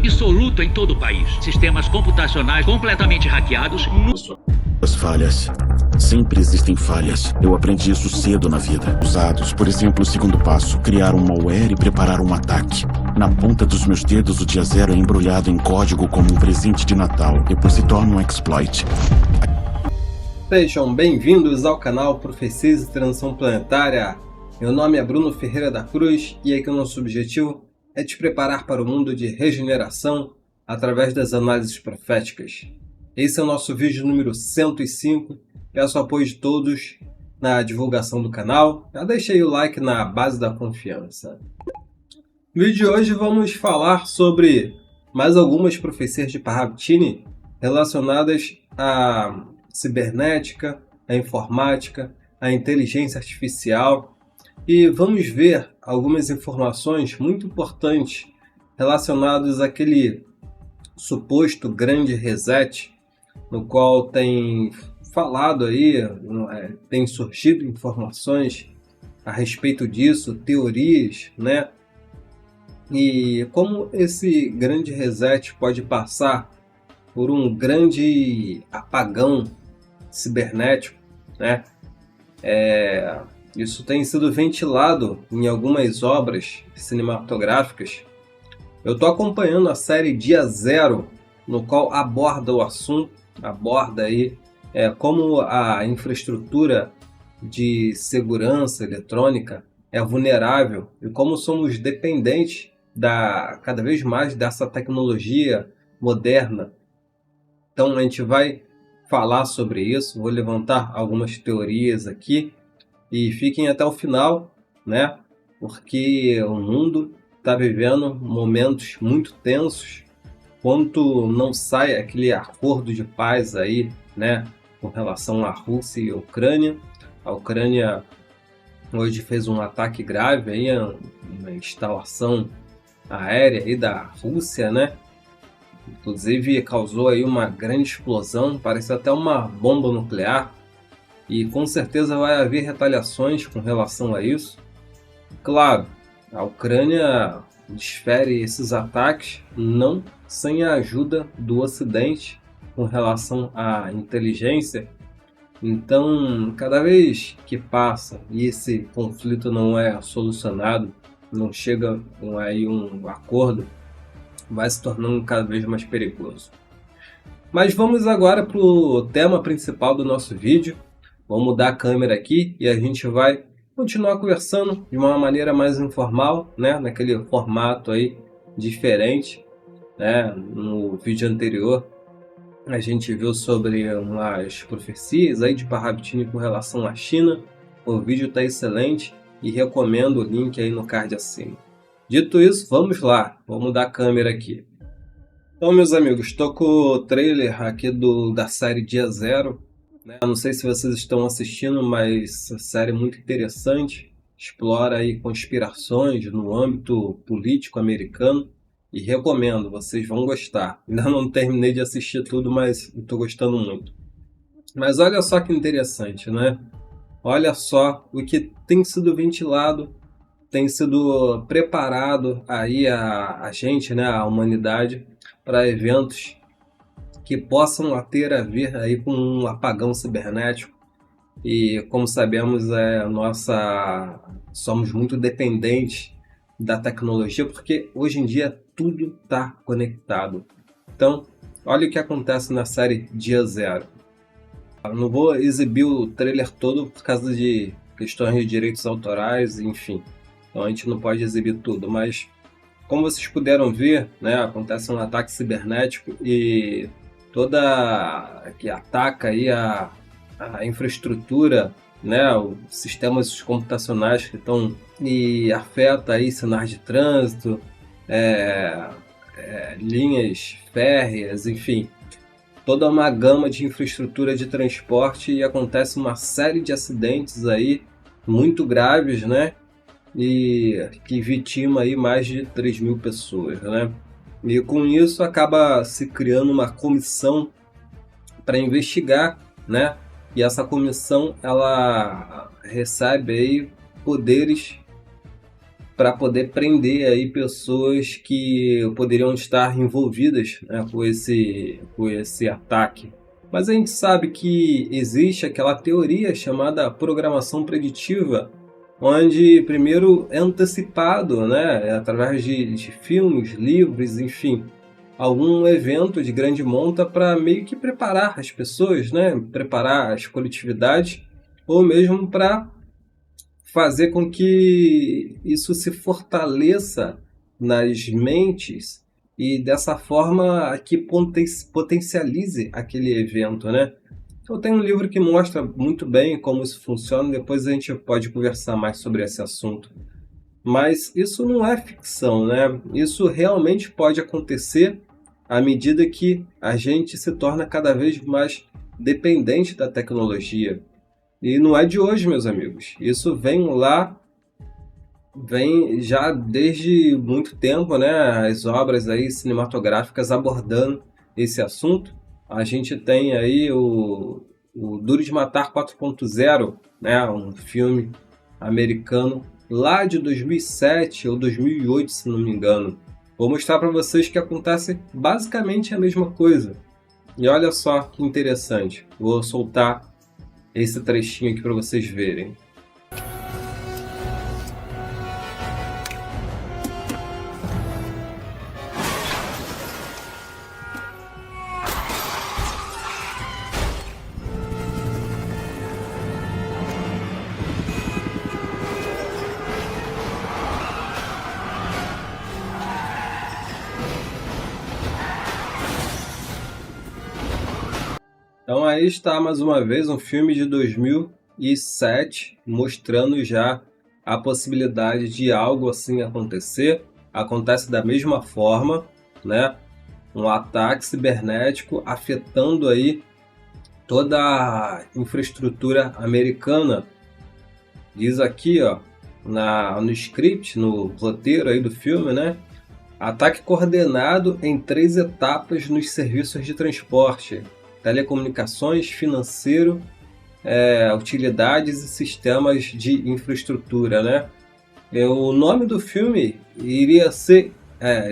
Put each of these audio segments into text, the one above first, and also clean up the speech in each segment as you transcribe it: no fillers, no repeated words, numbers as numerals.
absoluto em todo o país. Sistemas computacionais completamente hackeados. As falhas. Sempre existem falhas. Eu aprendi isso cedo na vida. Usados, por exemplo, o segundo passo, criar um malware e preparar um ataque. Na ponta dos meus dedos, o dia zero é embrulhado em código como um presente de Natal. Depois se torna um exploit. Sejam bem-vindos ao canal Profecias e Transição Planetária. Meu nome é Bruno Ferreira da Cruz e aqui o nosso objetivo é te preparar para o mundo de regeneração através das análises proféticas. Esse é o nosso vídeo número 105. Peço o apoio de todos na divulgação do canal. Já deixei o like na base da confiança. No vídeo de hoje vamos falar sobre mais algumas profecias de Parravicini relacionadas à cibernética, à informática, à inteligência artificial, e vamos ver algumas informações muito importantes relacionadas àquele suposto grande reset, no qual tem falado aí, tem surgido informações a respeito disso, teorias, né? E como esse grande reset pode passar por um grande apagão cibernético, né? Isso tem sido ventilado em algumas obras cinematográficas. Eu estou acompanhando a série Dia Zero, no qual aborda o assunto, aborda aí como a infraestrutura de segurança eletrônica é vulnerável e como somos dependentes cada vez mais dessa tecnologia moderna. Então a gente vai falar sobre isso, vou levantar algumas teorias aqui e fiquem até o final, né? Porque o mundo está vivendo momentos muito tensos. Quanto não sai aquele acordo de paz aí, né, com relação à Rússia e à Ucrânia. A Ucrânia hoje fez um ataque grave aí na instalação aérea aí da Rússia, né? Inclusive causou aí uma grande explosão, parece até uma bomba nuclear, e com certeza vai haver retaliações com relação a isso. Claro, a Ucrânia desfere esses ataques não sem a ajuda do Ocidente com relação à inteligência. Então, cada vez que passa e esse conflito não é solucionado, não chega aí um acordo, vai se tornando cada vez mais perigoso. Mas vamos agora para o tema principal do nosso vídeo. Vou mudar a câmera aqui e a gente vai continuar conversando de uma maneira mais informal, né? Naquele formato aí diferente, né? No vídeo anterior a gente viu sobre umas profecias aí de Parravicini com relação à China. O vídeo está excelente e recomendo o link aí no card acima. Dito isso, vamos lá, vou mudar a câmera aqui. Então, meus amigos, estou com o trailer aqui da série Dia Zero. Não sei se vocês estão assistindo, mas a série é muito interessante. Explora aí conspirações no âmbito político americano e recomendo, vocês vão gostar. Ainda não terminei de assistir tudo, mas estou gostando muito. Mas olha só que interessante, né? Olha só o que tem sido ventilado, tem sido preparado aí a gente, né, a humanidade, para eventos que possam ter a ver aí com um apagão cibernético. E como sabemos, somos muito dependentes da tecnologia, porque hoje em dia tudo está conectado. Então, olha o que acontece na série Dia Zero. Eu não vou exibir o trailer todo por causa de questões de direitos autorais, enfim. Então a gente não pode exibir tudo, mas como vocês puderam ver, né, acontece um ataque cibernético e que ataca aí a infraestrutura, né, os sistemas computacionais que estão e afeta aí sinais de trânsito, linhas férreas, enfim, toda uma gama de infraestrutura de transporte, e acontece uma série de acidentes aí muito graves, né, e que vitima aí mais de 3.000 pessoas, né? E com isso acaba se criando uma comissão para investigar, né? E essa comissão ela recebe aí poderes para poder prender aí pessoas que poderiam estar envolvidas, né, com esse ataque. Mas a gente sabe que existe aquela teoria chamada programação preditiva, onde primeiro é antecipado, né, através de filmes, livros, enfim, algum evento de grande monta para meio que preparar as pessoas, né, preparar as coletividades, ou mesmo para fazer com que isso se fortaleça nas mentes e dessa forma que potencialize aquele evento, né? Eu tenho um livro que mostra muito bem como isso funciona, depois a gente pode conversar mais sobre esse assunto. Mas isso não é ficção, né? Isso realmente pode acontecer à medida que a gente se torna cada vez mais dependente da tecnologia. E não é de hoje, meus amigos. Isso vem já desde muito tempo, né? As obras aí cinematográficas abordando esse assunto. A gente tem aí o Duro de Matar 4.0, né? Um filme americano lá de 2007 ou 2008, se não me engano. Vou mostrar para vocês que acontece basicamente a mesma coisa. E olha só que interessante. Vou soltar esse trechinho aqui para vocês verem. Então aí está mais uma vez um filme de 2007 mostrando já a possibilidade de algo assim acontecer. Acontece da mesma forma, né? Um ataque cibernético afetando aí toda a infraestrutura americana. Diz aqui, ó, no script, no roteiro aí do filme, né? Ataque coordenado em 3 etapas nos serviços de transporte, telecomunicações, financeiro, utilidades e sistemas de infraestrutura, né? O nome do filme iria ser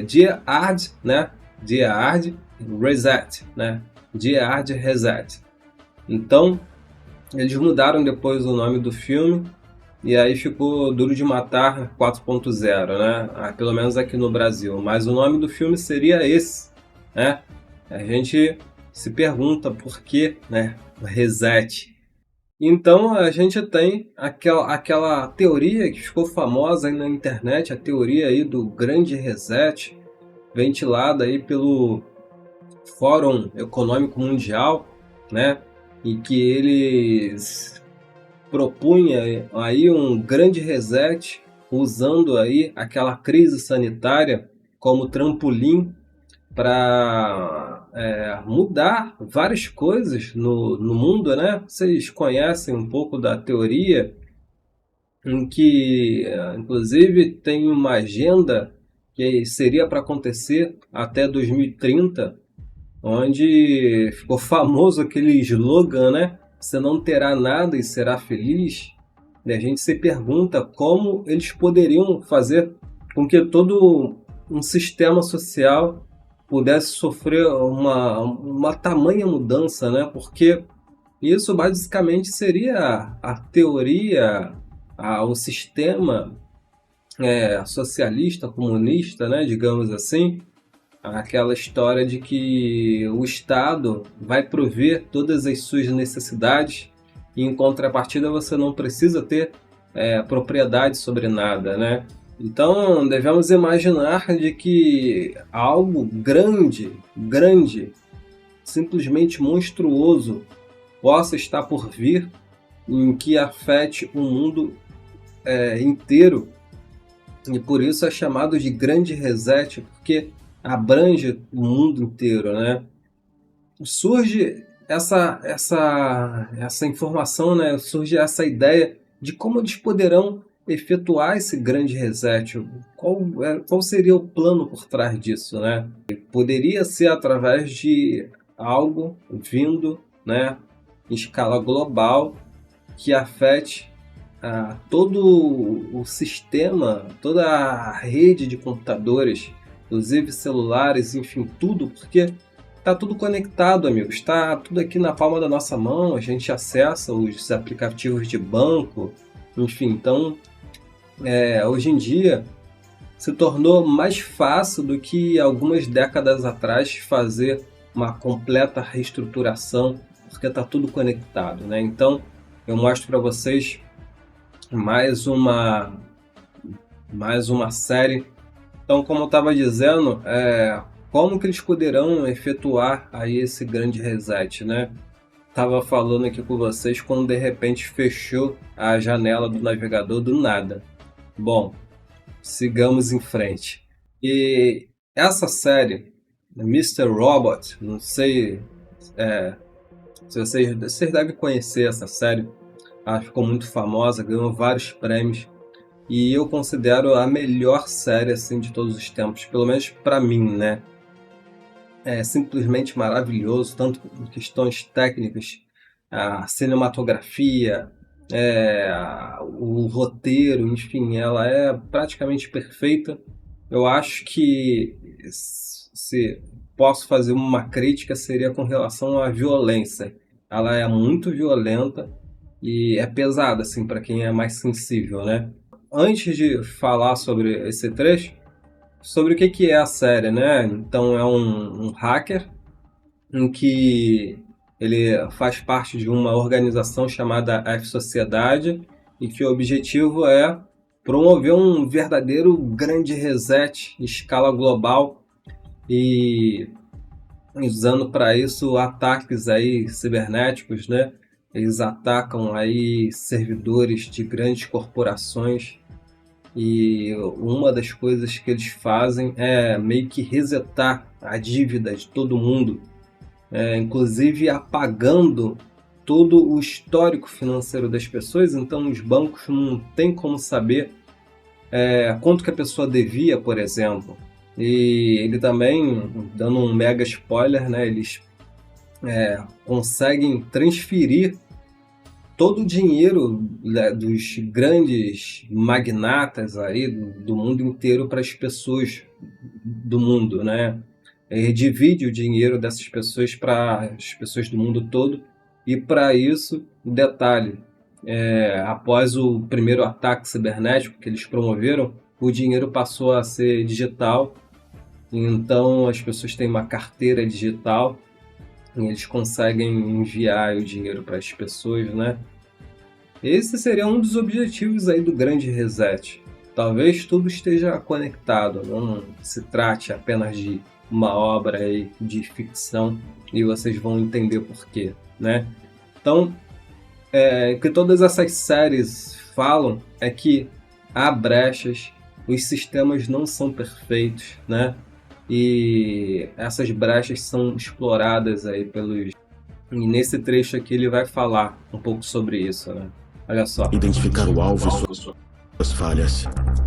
Die Hard, né? Die Hard Reset, né? Die Hard Reset. Então, eles mudaram depois o nome do filme e aí ficou Duro de Matar 4.0, né? Pelo menos aqui no Brasil. Mas o nome do filme seria esse, né? A gente se pergunta por que, né? Reset. Então a gente tem aquela teoria que ficou famosa aí na internet, a teoria aí do grande reset, ventilada aí pelo Fórum Econômico Mundial, né? E que eles propunha aí um grande reset usando aí aquela crise sanitária como trampolim para mudar várias coisas no mundo, né? Vocês conhecem um pouco da teoria em que, inclusive, tem uma agenda que seria para acontecer até 2030, onde ficou famoso aquele slogan, né? Você não terá nada e será feliz. E a gente se pergunta como eles poderiam fazer com que todo um sistema social pudesse sofrer uma tamanha mudança, né? Porque isso basicamente seria a teoria, o sistema socialista, comunista, né? Digamos assim, aquela história de que o Estado vai prover todas as suas necessidades e em contrapartida você não precisa ter propriedade sobre nada, né? Então devemos imaginar de que algo grande, simplesmente monstruoso possa estar por vir em que afete o mundo inteiro e por isso é chamado de grande reset, porque abrange o mundo inteiro, né? Surge essa informação, né? Surge essa ideia de como eles poderão efetuar esse grande reset. Qual seria o plano por trás disso, né? Poderia ser através de algo vindo, né, em escala global que afete todo o sistema, toda a rede de computadores, inclusive celulares, enfim, tudo, porque está tudo conectado, amigos. Está tudo aqui na palma da nossa mão, a gente acessa os aplicativos de banco, enfim. Então, hoje em dia, se tornou mais fácil do que algumas décadas atrás fazer uma completa reestruturação, porque está tudo conectado, né? Então, eu mostro para vocês mais uma série. Então, como eu estava dizendo, como que eles poderão efetuar aí esse grande reset, né? Tava falando aqui com vocês quando de repente fechou a janela do navegador do nada. Bom, sigamos em frente. E essa série, Mr. Robot, não sei se vocês devem conhecer essa série. Ela ficou muito famosa, ganhou vários prêmios. E eu considero a melhor série assim, de todos os tempos, pelo menos para mim, né? É simplesmente maravilhoso, tanto em questões técnicas, a cinematografia, o roteiro, enfim, ela é praticamente perfeita. Eu acho que se posso fazer uma crítica seria com relação à violência. Ela é muito violenta e é pesada assim para quem é mais sensível, né? Antes de falar sobre esse trecho, sobre o que é a série, né? Então é um hacker em que ele faz parte de uma organização chamada F-Sociedade e que o objetivo é promover um verdadeiro grande reset em escala global e usando para isso ataques aí cibernéticos, né? Eles atacam aí servidores de grandes corporações e uma das coisas que eles fazem é meio que resetar a dívida de todo mundo, inclusive apagando todo o histórico financeiro das pessoas. Então os bancos não têm como saber quanto que a pessoa devia, por exemplo. E ele também, dando um mega spoiler, né, eles conseguem transferir todo o dinheiro, né, dos grandes magnatas aí do mundo inteiro para as pessoas do mundo, né? Divide o dinheiro dessas pessoas para as pessoas do mundo todo. E para isso, detalhe, após o primeiro ataque cibernético que eles promoveram, o dinheiro passou a ser digital. Então as pessoas têm uma carteira digital e eles conseguem enviar o dinheiro para as pessoas, né? Esse seria um dos objetivos aí do grande reset. Talvez tudo esteja conectado, não se trate apenas de uma obra aí de ficção, e vocês vão entender por quê, né? Então, o que todas essas séries falam é que há brechas, os sistemas não são perfeitos, né? E essas brechas são exploradas aí pelos... E nesse trecho aqui ele vai falar um pouco sobre isso, né? Olha só. Identificar o alvo e suas falhas.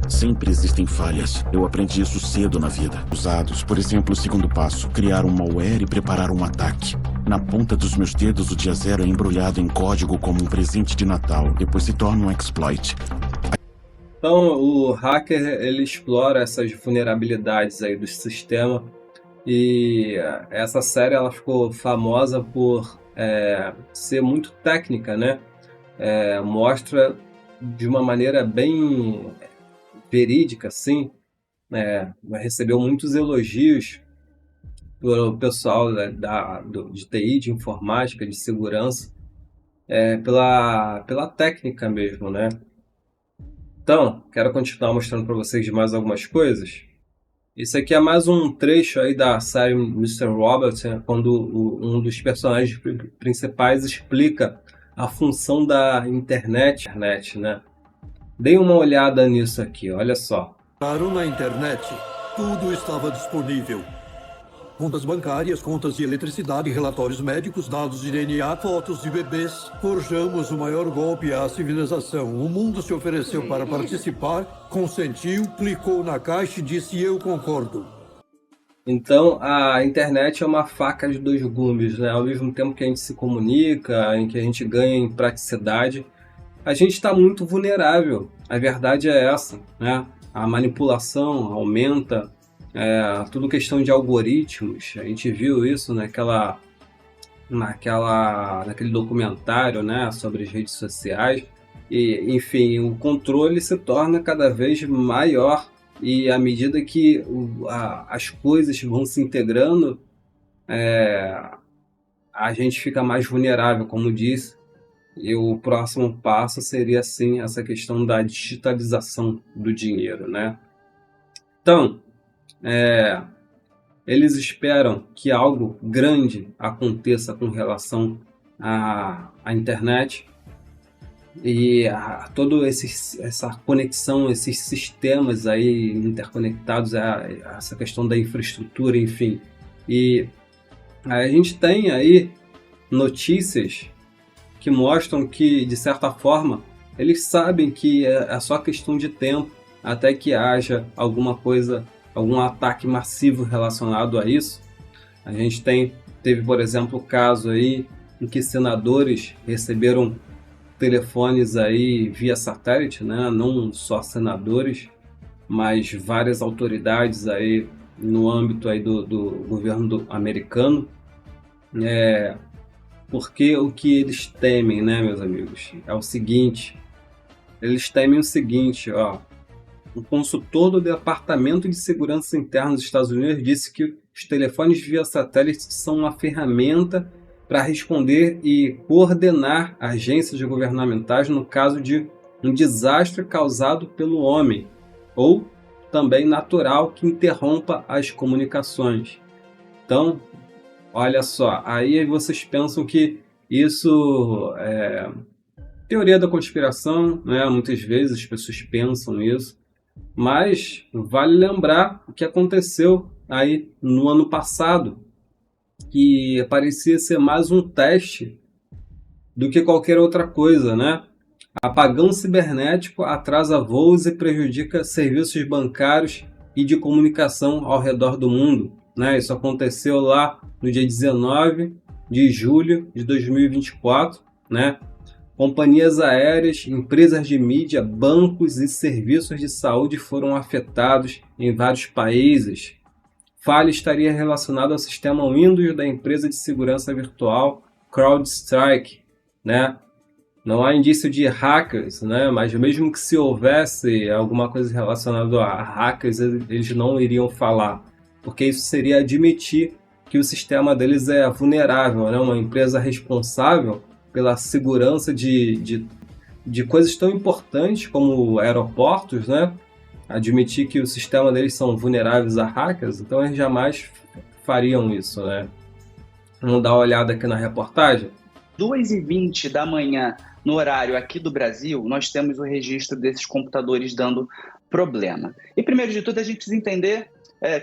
Sempre existem falhas. Eu aprendi isso cedo na vida. Usados, por exemplo, o segundo passo, criar um malware e preparar um ataque. Na ponta dos meus dedos, o dia zero é embrulhado em código como um presente de Natal. Depois se torna um exploit. Então, o hacker, ele explora essas vulnerabilidades aí do sistema. E essa série, ela ficou famosa por ser muito técnica, né? Mostra de uma maneira bem verídica, assim, recebeu muitos elogios pelo pessoal de TI, de informática, de segurança, pela técnica mesmo, né? Então, quero continuar mostrando para vocês mais algumas coisas. Esse aqui é mais um trecho aí da série Mr. Robot, né, quando um dos personagens principais explica a função da internet, né? Deem uma olhada nisso aqui, olha só. Na internet, tudo estava disponível. Contas bancárias, contas de eletricidade, relatórios médicos, dados de DNA, fotos de bebês. Forjamos o maior golpe à civilização. O mundo se ofereceu para participar, consentiu, clicou na caixa e disse: eu concordo. Então, a internet é uma faca de dois gumes, né? Ao mesmo tempo que a gente se comunica, em que a gente ganha em praticidade, a gente está muito vulnerável. A verdade é essa, né? A manipulação aumenta, tudo questão de algoritmos. A gente viu isso naquele documentário, né, sobre as redes sociais. E, enfim, o controle se torna cada vez maior, e à medida que as coisas vão se integrando, a gente fica mais vulnerável, como disse. E o próximo passo seria, sim, essa questão da digitalização do dinheiro, né? Então, eles esperam que algo grande aconteça com relação à internet e toda essa conexão, esses sistemas aí interconectados, essa questão da infraestrutura, enfim. E a gente tem aí notícias que mostram que, de certa forma, eles sabem que é só questão de tempo até que haja alguma coisa, algum ataque massivo relacionado a isso. A gente teve, por exemplo, o caso aí em que senadores receberam telefones aí via satélite, né? Não só senadores, mas várias autoridades aí no âmbito aí do governo americano. Porque o que eles temem, né, meus amigos, é o seguinte: eles temem o seguinte, ó. Um consultor do Departamento de Segurança Interna dos Estados Unidos disse que os telefones via satélite são uma ferramenta para responder e coordenar agências governamentais no caso de um desastre causado pelo homem, ou também natural que interrompa as comunicações. Então, olha só, aí vocês pensam que isso é teoria da conspiração, né? Muitas vezes as pessoas pensam isso, mas vale lembrar o que aconteceu aí no ano passado, que parecia ser mais um teste do que qualquer outra coisa, né? Apagão cibernético atrasa voos e prejudica serviços bancários e de comunicação ao redor do mundo, né? Isso aconteceu lá no dia 19 de julho de 2024, né? Companhias aéreas, empresas de mídia, bancos e serviços de saúde foram afetados em vários países. Falha estaria relacionada ao sistema Windows da empresa de segurança virtual CrowdStrike, né? Não há indício de hackers, né? Mas mesmo que se houvesse alguma coisa relacionada a hackers, eles não iriam falar, porque isso seria admitir que o sistema deles é vulnerável, né? Uma empresa responsável pela segurança de coisas tão importantes como aeroportos, né? Admitir que o sistema deles são vulneráveis a hackers, então eles jamais fariam isso, né? Vamos dar uma olhada aqui na reportagem? 2h20 da manhã, no horário aqui do Brasil, nós temos o registro desses computadores dando problema. E primeiro de tudo, a gente precisa entender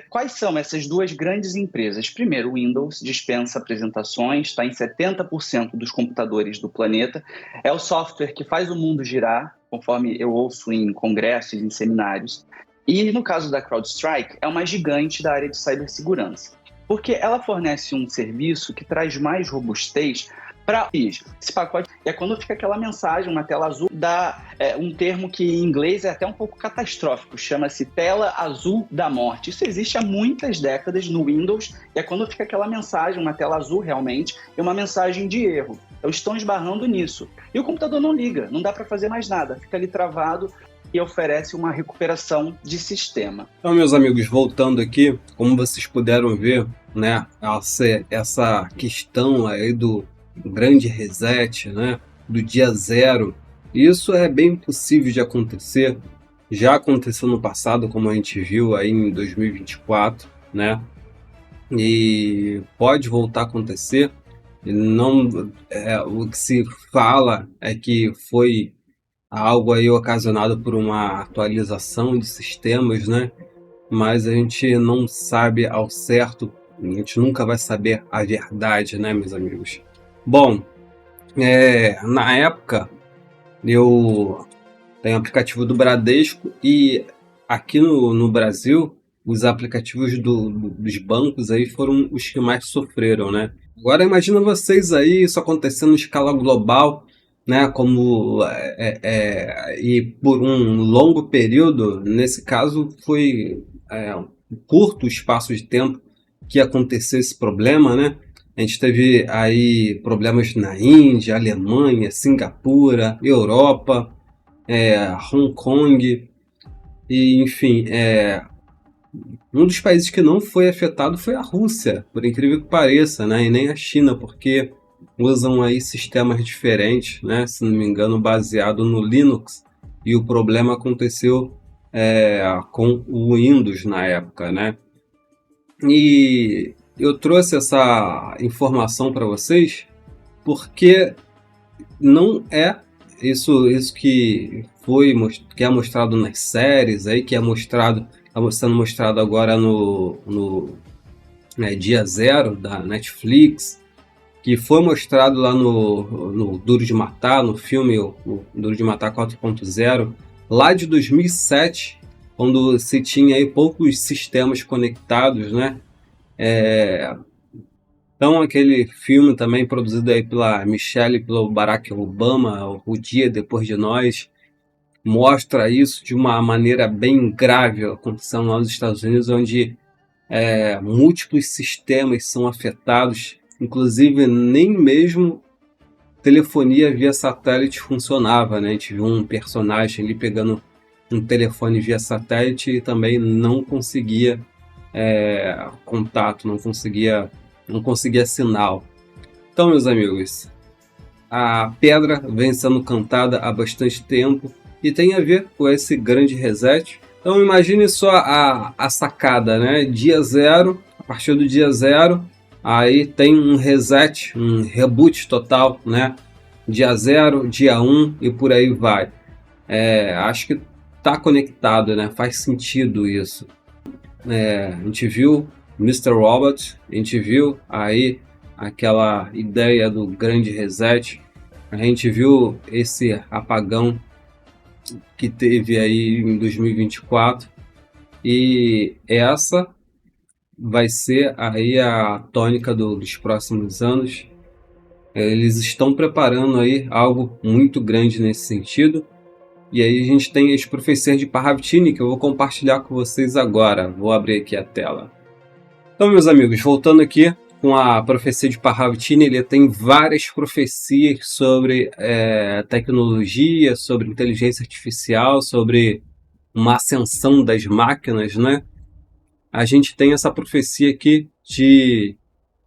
quais são essas duas grandes empresas. Primeiro, o Windows dispensa apresentações, está em 70% dos computadores do planeta. É o software que faz o mundo girar, conforme eu ouço em congressos, em seminários. E no caso da CrowdStrike, é uma gigante da área de cibersegurança, porque ela fornece um serviço que traz mais robustez para esse pacote. É quando fica aquela mensagem, uma tela azul, dá um termo que em inglês é até um pouco catastrófico, chama-se tela azul da morte. Isso existe há muitas décadas no Windows, e é quando fica aquela mensagem, uma tela azul realmente, e uma mensagem de erro. Então estão esbarrando nisso. E o computador não liga, não dá para fazer mais nada, fica ali travado e oferece uma recuperação de sistema. Então, meus amigos, voltando aqui, como vocês puderam ver, né, essa questão aí do grande reset, né, do dia zero, isso é bem possível de acontecer. Já aconteceu no passado, como a gente viu aí em 2024, né, e pode voltar a acontecer. E não, o que se fala é que foi algo aí ocasionado por uma atualização de sistemas, né, mas a gente não sabe ao certo, a gente nunca vai saber a verdade, né, meus amigos. Bom, na época eu tenho o aplicativo do Bradesco, e aqui no Brasil os aplicativos dos bancos aí foram os que mais sofreram, né? Agora imagina vocês aí, isso acontecendo em escala global, né, e por um longo período, nesse caso foi um curto espaço de tempo que aconteceu esse problema, né? A gente teve aí problemas na Índia, Alemanha, Singapura, Europa, Hong Kong, e enfim, um dos países que não foi afetado foi a Rússia, por incrível que pareça, né? E nem a China, porque usam aí sistemas diferentes, né? Se não me engano, baseado no Linux. E o problema aconteceu com o Windows na época, né? E eu trouxe essa informação para vocês porque não é isso que é mostrado nas séries aí, que é mostrado, está sendo mostrado agora no Dia Zero da Netflix, que foi mostrado lá no Duro de Matar, no filme o Duro de Matar 4.0, lá de 2007, quando se tinha aí poucos sistemas conectados, né? Então aquele filme também produzido aí pela Michelle e pelo Barack Obama, O Dia Depois de Nós, mostra isso de uma maneira bem grave acontecendo lá nos Estados Unidos, onde múltiplos sistemas são afetados, inclusive nem mesmo telefonia via satélite funcionava, né? A gente viu um personagem ali pegando um telefone via satélite e também não conseguia contato, não conseguia sinal. Então, meus amigos, a pedra vem sendo cantada há bastante tempo e tem a ver com esse grande reset. Então imagine só a sacada, né? Dia zero, a partir do dia zero, aí tem um reset, um reboot total, né? Dia zero, dia 1 e por aí vai. Acho que tá conectado, né? Faz sentido isso. A gente viu Mr. Robot, a gente viu aí aquela ideia do grande reset, a gente viu esse apagão que teve aí em 2024 e essa vai ser aí a tônica dos próximos anos. Eles estão preparando aí algo muito grande nesse sentido. E aí a gente tem as profecias de Parravicini que eu vou compartilhar com vocês agora. Vou abrir aqui a tela. Então, meus amigos, voltando aqui com a profecia de Parravicini, ele tem várias profecias sobre tecnologia, sobre inteligência artificial, sobre uma ascensão das máquinas, né? A gente tem essa profecia aqui de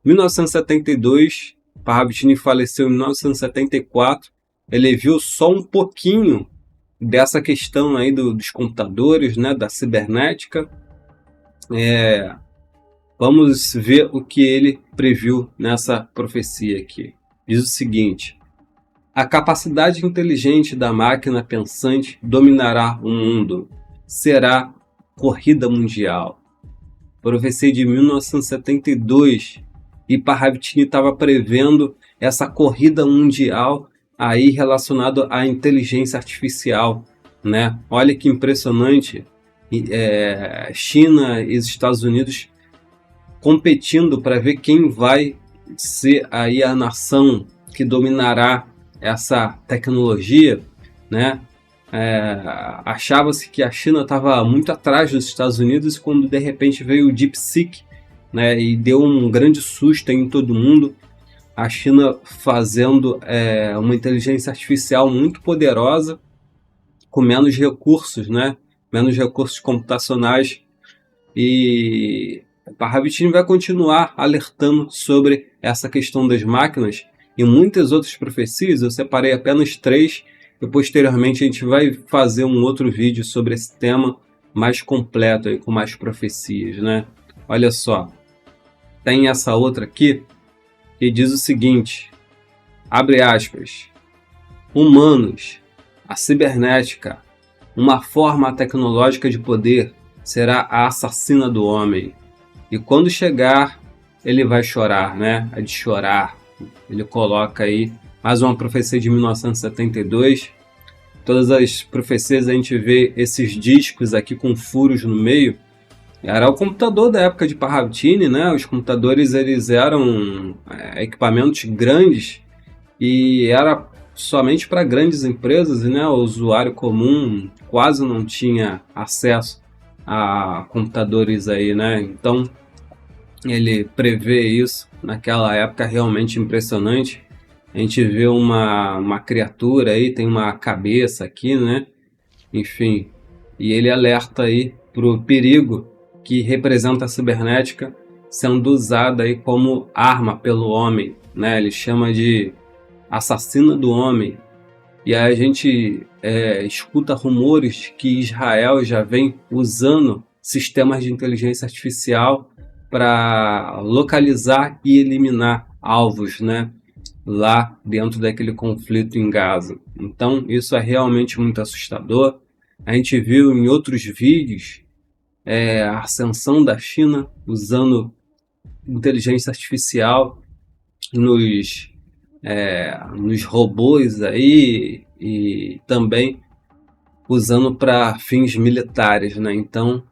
1972, Parravicini faleceu em 1974, ele viu só um pouquinho dessa questão aí dos computadores, né, da cibernética. Vamos ver o que ele previu nessa profecia aqui. Diz o seguinte: a capacidade inteligente da máquina pensante dominará o mundo. Será corrida mundial. Profecia de 1972. E Parravicini estava prevendo essa corrida mundial aí relacionado à inteligência artificial, né? Olha que impressionante. China e os Estados Unidos competindo para ver quem vai ser aí a nação que dominará essa tecnologia, né? Achava-se que a China estava muito atrás dos Estados Unidos quando de repente veio o DeepSeek, né? E deu um grande susto em todo mundo. A China fazendo uma inteligência artificial muito poderosa com menos recursos, né? Menos recursos computacionais. E Parravicini vai continuar alertando sobre essa questão das máquinas e muitas outras profecias. Eu separei apenas 3 e posteriormente a gente vai fazer um outro vídeo sobre esse tema mais completo, aí, com mais profecias, né? Olha só, tem essa outra aqui que diz o seguinte, abre aspas, humanos, a cibernética, uma forma tecnológica de poder, será a assassina do homem. E quando chegar, ele vai chorar, né? É de chorar. Ele coloca aí mais uma profecia de 1972. Todas as profecias a gente vê esses discos aqui com furos no meio. Era o computador da época de Parravicini, né? Os computadores eles eram equipamentos grandes e era somente para grandes empresas, né? O usuário comum quase não tinha acesso a computadores aí, né? Então ele prevê isso naquela época realmente impressionante. A gente vê uma criatura aí, tem uma cabeça aqui, né? Enfim, e ele alerta aí pro perigo que representa a cibernética sendo usada aí como arma pelo homem, né? Ele chama de assassina do homem. E aí a gente escuta rumores de que Israel já vem usando sistemas de inteligência artificial para localizar e eliminar alvos, né, lá dentro daquele conflito em Gaza. Então isso é realmente muito assustador. A gente viu em outros vídeos a ascensão da China usando inteligência artificial nos robôs aí e também usando para fins militares, né? Então,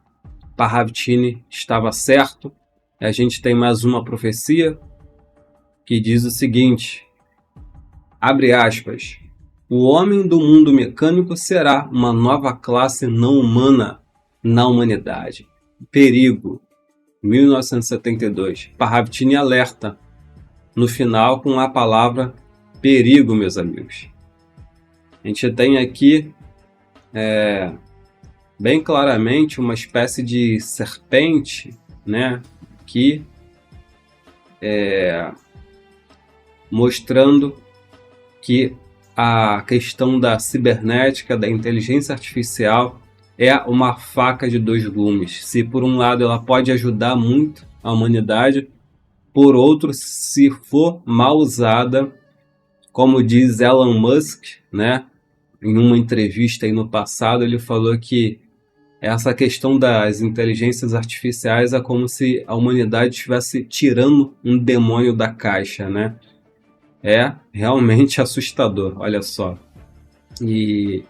Parravtini estava certo. A gente tem mais uma profecia que diz o seguinte, abre aspas, o homem do mundo mecânico será uma nova classe não humana na humanidade. Perigo, 1972. Parravtini alerta no final com a palavra perigo, meus amigos. A gente tem aqui bem claramente uma espécie de serpente, né, que mostrando que a questão da cibernética, da inteligência artificial é uma faca de dois gumes. Se por um lado ela pode ajudar muito a humanidade, por outro, se for mal usada, como diz Elon Musk, né? Em uma entrevista aí no passado, ele falou que essa questão das inteligências artificiais é como se a humanidade estivesse tirando um demônio da caixa, né? É realmente assustador, olha só. E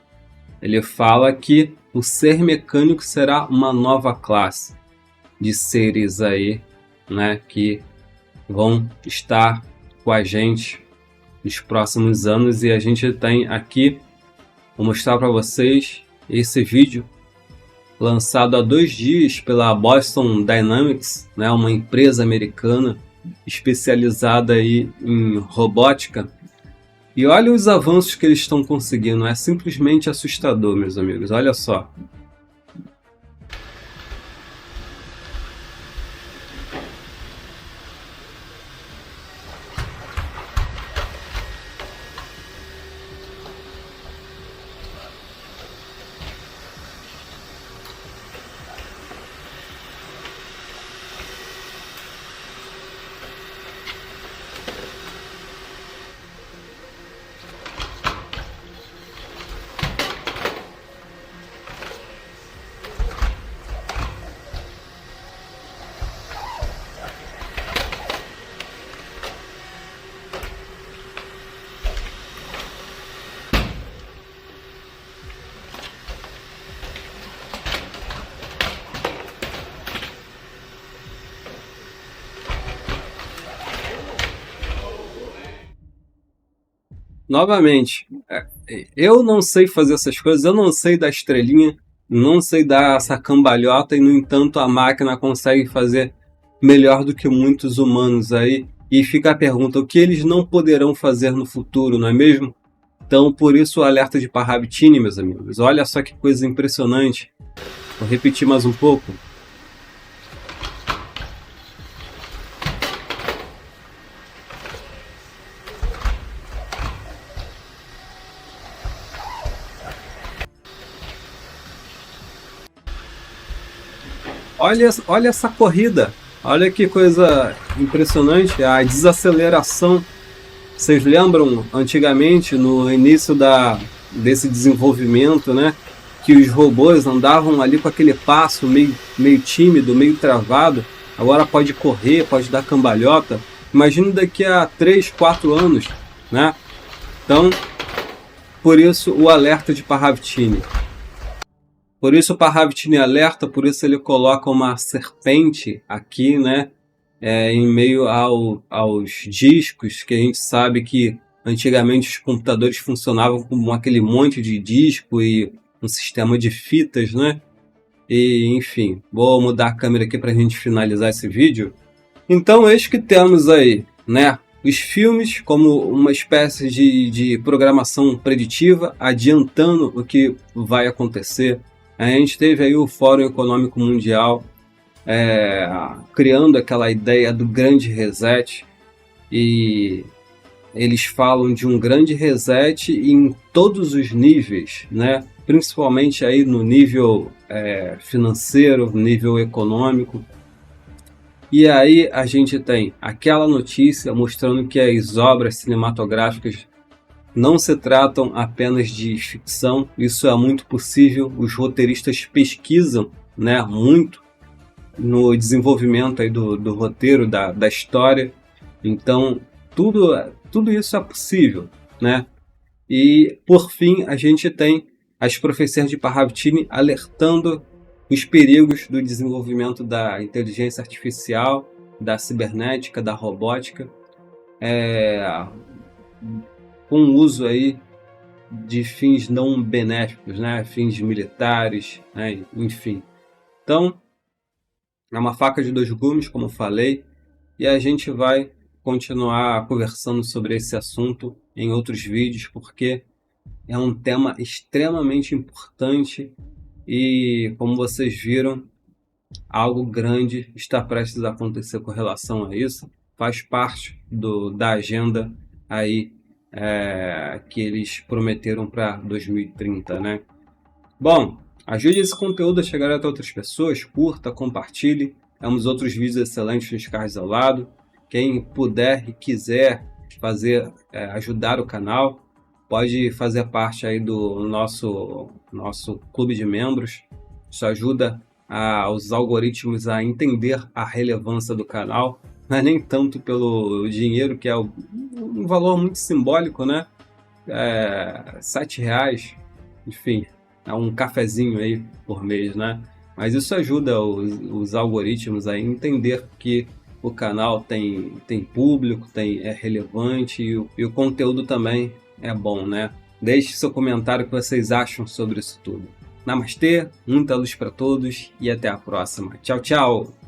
ele fala que o ser mecânico será uma nova classe de seres aí, né? Que vão estar com a gente nos próximos anos, e a gente tem aqui, vou mostrar para vocês esse vídeo lançado há 2 dias pela Boston Dynamics, né, uma empresa americana especializada aí em robótica, e olha os avanços que eles estão conseguindo, é simplesmente assustador, meus amigos, olha só. Novamente, eu não sei fazer essas coisas, eu não sei dar estrelinha, não sei dar essa cambalhota, e no entanto a máquina consegue fazer melhor do que muitos humanos aí. E fica a pergunta, o que eles não poderão fazer no futuro, não é mesmo? Então, por isso o alerta de Parravtini, meus amigos. Olha só que coisa impressionante. Vou repetir mais um pouco. Olha essa corrida, olha que coisa impressionante, a desaceleração. Vocês lembram antigamente, no início desse desenvolvimento, né, que os robôs andavam ali com aquele passo meio tímido, meio travado, agora pode correr, pode dar cambalhota. Imagine daqui a 3, 4 anos, né? Então, por isso o alerta de Parravtini. Por isso o Parravtini alerta, por isso ele coloca uma serpente aqui, né, em meio aos discos, que a gente sabe que Antigamente os computadores funcionavam com aquele monte de disco e um sistema de fitas, né? E enfim, vou mudar a câmera aqui para a gente finalizar esse vídeo. Então eis que temos aí, né? Os filmes como uma espécie de programação preditiva, adiantando o que vai acontecer. A gente teve aí o Fórum Econômico Mundial criando aquela ideia do grande reset, e eles falam de um grande reset em todos os níveis, né? Principalmente aí no nível financeiro, nível econômico. E aí a gente tem aquela notícia mostrando que as obras cinematográficas não se tratam apenas de ficção, isso é muito possível, os roteiristas pesquisam, né, muito no desenvolvimento aí do roteiro, da história, então tudo isso é possível, né? E por fim a gente tem as profecias de Parravicini alertando os perigos do desenvolvimento da inteligência artificial, da cibernética, da robótica, com o uso aí de fins não benéficos, né? Fins militares, né? Enfim. Então, é uma faca de dois gumes, como eu falei, e a gente vai continuar conversando sobre esse assunto em outros vídeos, porque é um tema extremamente importante e, como vocês viram, algo grande está prestes a acontecer com relação a isso. Faz parte da agenda aí que eles prometeram para 2030, né? Bom, ajude esse conteúdo a chegar até outras pessoas, curta, compartilhe. Temos outros vídeos excelentes nos cards ao lado. Quem puder e quiser ajudar o canal, pode fazer parte aí do nosso clube de membros. Isso ajuda os algoritmos a entender a relevância do canal, mas nem tanto pelo dinheiro, que é um valor muito simbólico, né? R$7, enfim, é um cafezinho aí por mês, né? Mas isso ajuda os algoritmos a entender que o canal tem público, é relevante e o conteúdo também é bom, né? Deixe seu comentário o que vocês acham sobre isso tudo. Namastê, muita luz para todos e até a próxima. Tchau, tchau!